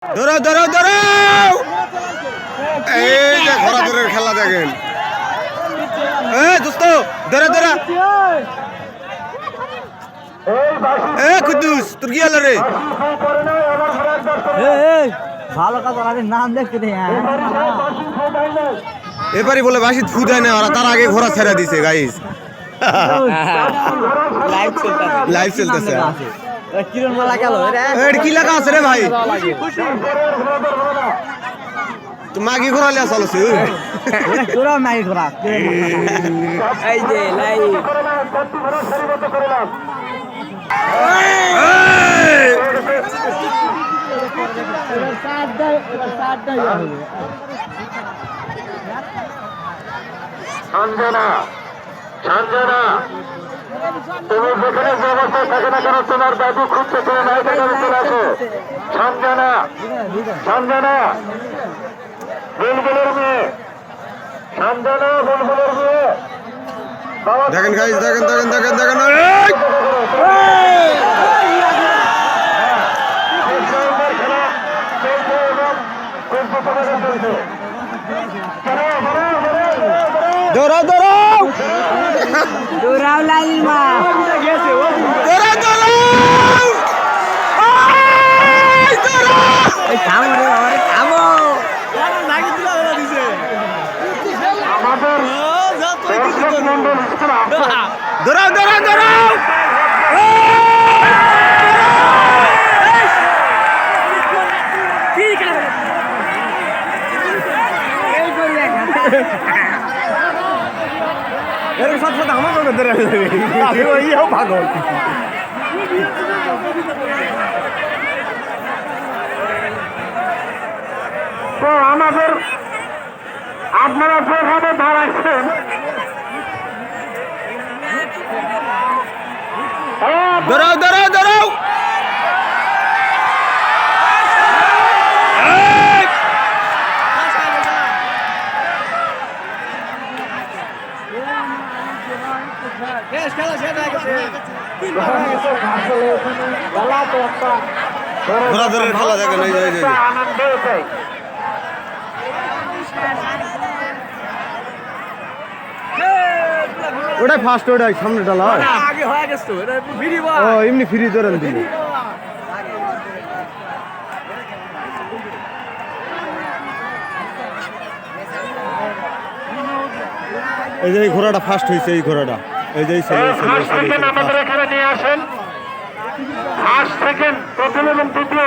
ধরো ধরো ধরো, এই যে ঘোড়াদৌড়ের খেলা দেখেন। এই দোস্ত ধরে ধরে, এ কুদ্দুস তোর কি হলো রে? ভালো কাজ নাম দেখতে নেই। এবারই বলে বাসি ধু দেয় না, ওরা তার আগে ঘোড়া ছেড়ে দিছে গাইস। লাইভ চলতেছে। কিরণ মালা গেল কি লেখা আছে রে ভাই? তো মাগি ঘোড়া লিয়া চলছে। তোরাও নাই ঘোরা এই যে লাইভ সঞ্জনা, সঞ্জনা, তুমি যেখানে যে অবস্থায় থাকে না কেন, তোমার দাদু খুঁজছে, তুমি নায়িকা করে চলে আসো। সঞ্জনা, সঞ্জনা, বুলবুলের মেয়ে, সঞ্জনা বুলবুলের মেয়ে। দেখেন গাইস, দেখেন দেখেন দেখেন দেখেন, খেলা চলছে এবং খুব চলছে। দৌড়াও দৌড়াও তোরাও লাইমা দৌড়াও দৌড়াও, থামো রে বাবা রে, থামো। দৌড়াও দৌড়াও দৌড়াও, এর সাথে সাথে আমাকে ধরে ইয়েও পাগল। তো আমাদের আপনারা যেভাবে দাঁড়াচ্ছেন, দৌড়াও দৌড়াও দৌড়াও, ঘোড়াদৌড়ের খেলা দেখেন। এই যে আনন্দ চাই। ওটাই ফার্স্ট, ওটাই সামনেটা লয়। আগে হয়ে গেছে এটা ভিডিও ও এমনি ফ্রি ধরেন দিল। এই যে এই ঘোড়াটা ফার্স্ট হয়েছে, এই ঘোড়াটা এই যে ফার্স্ট সেকেন্ড আমাদের এখানে নিয়ে আসেন। ফার্স্ট সেকেন্ড, প্রথম এবং তৃতীয়।